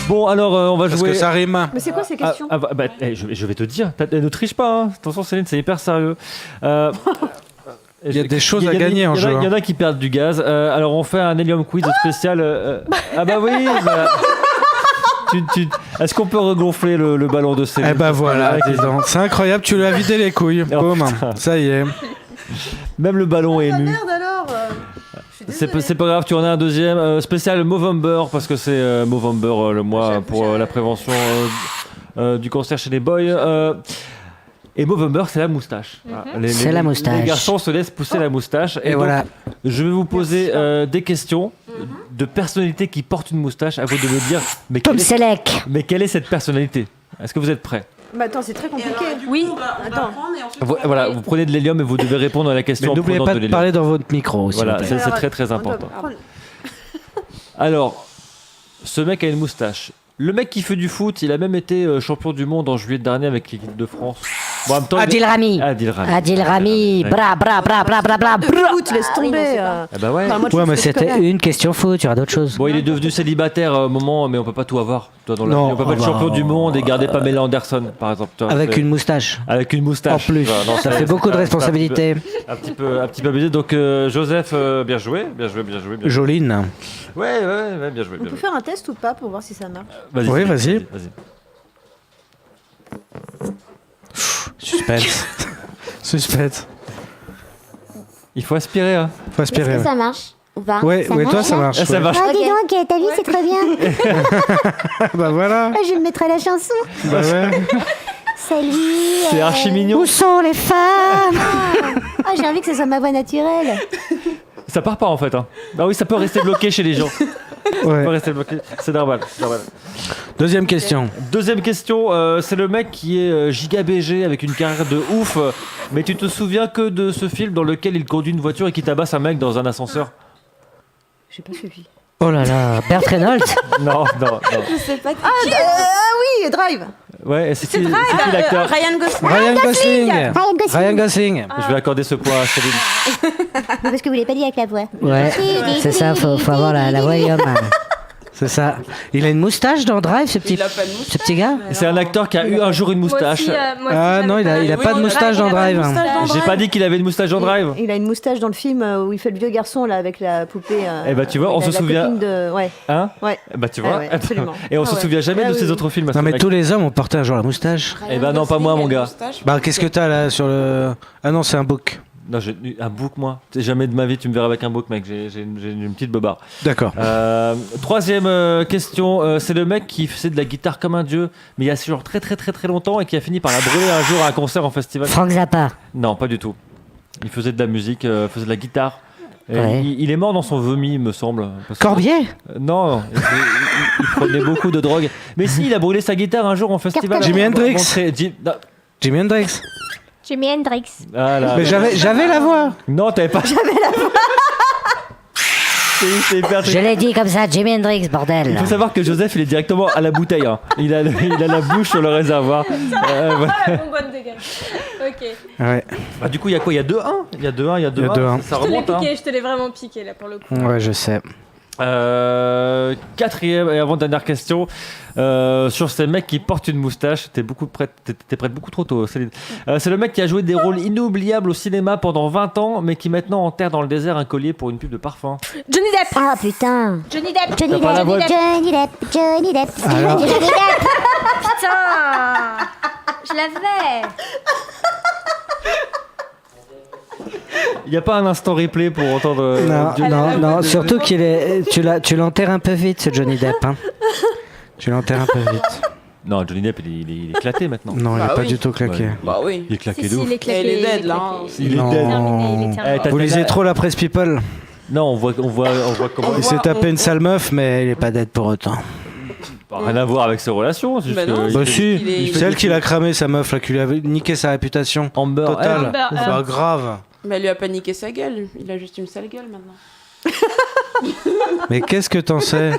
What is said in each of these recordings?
Bon, alors on va jouer. Parce que ça rime. Mais c'est quoi ces questions Je vais te dire. Ne triche pas. Hein. Attention, Céline, c'est hyper sérieux. Il y a des choses à gagner en jeu. Il y en a qui perdent du gaz. Alors on fait un hélium quiz spécial. Ah bah oui. Bah, est-ce qu'on peut regonfler le ballon de Céline? Eh bah voilà, dis donc. C'est incroyable, tu lui as vidé les couilles. Boum, ça y est. Même le ballon est ému. Merde alors C'est pas grave, tu en as un deuxième. Spécial Movember, parce que c'est Movember le mois pour la prévention du cancer chez les boys. Et Movember, c'est la moustache. C'est la moustache. Les garçons se laissent pousser la moustache. Et donc, voilà. je vais vous poser des questions de personnalités qui portent une moustache. À vous de me dire, Tom Selleck. mais quelle est cette personnalité? Est-ce que vous êtes prêts? Bah attends, c'est très compliqué. Oui. Attends. Voilà, vous prenez de l'hélium et vous devez répondre à la question. Mais n'oubliez en pas prenant de l'hélium. parler dans votre micro aussi. Voilà, c'est très très important. Alors, ce mec a une moustache. Le mec qui fait du foot, il a même été champion du monde en juillet dernier avec l'équipe de France. Bon, en même temps, Adil Rami. Adil Rami. Bra. Foot, laisse tomber. Ah bah ouais. Enfin, moi, Ouais, je mais sais ce que je c'était connais. une question foot, tu auras d'autres choses. Bon, il est devenu célibataire au moment, mais on peut pas tout avoir. Toi, dans la Non, vie. On peut pas être champion du monde et garder Pamela Anderson, par exemple. Toi, Avec une moustache. avec une moustache. En plus, Non, ça c'est- fait beaucoup de c'est responsabilités. Un petit peu abusé. Donc, Joseph, bien joué. Joline. Ouais, bien joué. On peut faire un test ou pas pour voir si ça marche? Vas-y. Oui, vas-y. Suspense. Suspense. Il faut aspirer. Hein. Faut aspirer. Est-ce que ça marche ou pas? Ouais, Ça ouais, marche, toi ça là marche. Ça ouais. marche. Oh, dis donc, t'as vu, c'est trop bien. Bah voilà. Ah, je me mettrai la chanson. Bah ouais. Salut. C'est archi mignon. Où sont les femmes? Ah, j'ai envie que ce soit ma voix naturelle. Ça part pas en fait. Hein. Bah oui, ça peut rester bloqué chez les gens. Ça peut Ouais. rester bloqué. C'est normal. Deuxième question. Deuxième question, c'est le mec qui est giga BG avec une carrière de ouf, mais tu te souviens que de ce film dans lequel il conduit une voiture et qui tabasse un mec dans un ascenseur? J'ai pas suivi. Oh là là, Bert Reynolds. Non. Je sais pas. Oui, Drive. Ouais, c'est qui l'acteur? Ryan Gosling. Ryan Gosling. Ryan Gosling. Je vais accorder ce point à Céline. Mais parce que vous l'avez pas dit avec la voix. Ouais, c'est ça, faut avoir la voix et homme. C'est ça. Il a une moustache dans Drive, ce petit, Il a pas de moustache. ce petit gars? C'est un acteur qui a eu un jour une moustache. Ah non, il a pas de moustache dans Drive. J'ai pas dit qu'il avait une moustache en Drive. Il a une moustache dans le film où il fait le vieux garçon là avec la poupée. Eh bah, tu vois, on se souvient- Ouais. Hein? Ouais. Bah tu vois. Ouais, absolument. Et on se Ah ouais. souvient jamais Ah de oui, ses oui. autres films. à ce Non mais mec. tous les hommes ont porté un jour la moustache. Eh ben non, pas moi mon gars. Bah qu'est-ce que t'as là sur le... Ah non, c'est un book. Non, j'ai un bouc moi. Jamais de ma vie tu me verras avec un bouc mec. J'ai une petite beubare. D'accord. Troisième question, c'est le mec qui faisait de la guitare comme un dieu, mais il y a genre très longtemps et qui a fini par la brûler un jour à un concert en festival. Frank Zappa. Non, pas du tout. Il faisait de la musique, faisait de la guitare. Et Ouais. il est mort dans son vomi, me semble. Parce que- Corbier. Non, il prenait beaucoup de drogue. Mais si, il a brûlé sa guitare un jour en festival. Jimi Hendrix. Non. Jimi Hendrix. Jimi Hendrix. Ah là. Mais j'avais la voix. Non, t'avais pas. J'avais la voix. C'est hyper Je l'ai dit comme ça, Jimi Hendrix, bordel. Il faut savoir que Joseph, il est directement à la bouteille. Hein. Il a la bouche sur le réservoir. Voilà. Bonne dégâts. Ok. Ouais. Bah, du coup, il y a quoi? Il y a 2-1. Il y a 2-1, il y a 2-1. 2-1. Ça Je te l'ai remonte. Hein. piqué, je te l'ai vraiment piqué là pour le coup. Ouais, je sais. Quatrième et avant-dernière question sur ces mecs qui portent une moustache. T'es prête beaucoup trop tôt, Céline. C'est le mec qui a joué des rôles inoubliables au cinéma pendant 20 ans, mais qui maintenant enterre dans le désert un collier pour une pub de parfum. Johnny Depp. Ah putain. Johnny Depp. Johnny pas la Depp. voix de- Johnny Depp. Johnny Depp. Alors- Johnny Depp. Putain. Je l'avais. Il n'y a pas un instant replay pour entendre. Non, surtout tu l'enterres un peu vite, ce Johnny Depp. Hein. Tu l'enterres un peu vite. Non, Johnny Depp, il est éclaté maintenant. Non, il Bah est pas oui. du tout claqué. Ouais. Bah oui. Il est claqué Si, de si, ouf. il est claqué. Il est dead, là, claqué. hein. Il est Non. dead. Terminé, il est Eh, terminé. t'as- Vous lisez trop la presse People. Non, on voit comment. Il s'est tapé une sale meuf, mais il est pas dead pour autant. Rien à voir avec ses relations. C'est juste Bah non. que- Bah il fait- si, il est- c'est elle qui l'a cramé sa meuf là, qui lui a niqué sa réputation. Amber. Totale. Amber C'est pas grave. Mais elle lui a pas niqué sa gueule. Il a juste une sale gueule maintenant. Mais qu'est-ce que t'en sais?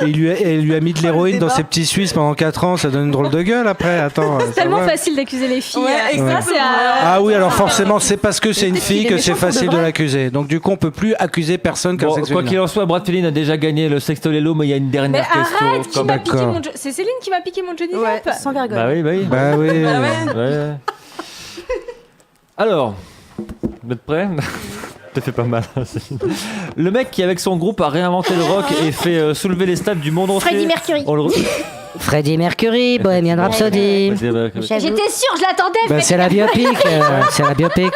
Et il lui a mis de l'héroïne dans ses petits Suisses pendant 4 ans, ça donne une drôle de gueule après. Attends, C'est tellement facile d'accuser les filles. Ouais, exactement. C'est Ah oui, alors forcément, c'est parce que c'est une Peut-être qu'il fille est que c'est méchant pour de facile de vrai. l'accuser. Donc du coup, on peut plus accuser personne car Bon, c'est quoi qu'il en soit, Brad Field a déjà gagné le Sextolello, mais il y a une Mais dernière question. arrête, qui m'a piqué D'accord. mon C'est Céline qui m'a piqué mon Johnny Ouais, Depp. sans vergogne. Bah oui, bah oui. Bah oui. Ah ouais. Ouais, ouais. Alors, vous êtes prêts? Ça fait pas mal. Le mec qui, avec son groupe, a réinventé le rock et fait soulever les stades du monde entier. Freddie Mercury. On le Freddie Mercury, Bohemian Rhapsody. J'avoue. J'étais sûre, je l'attendais. Bah, mais- c'est la biopic. C'est la biopic.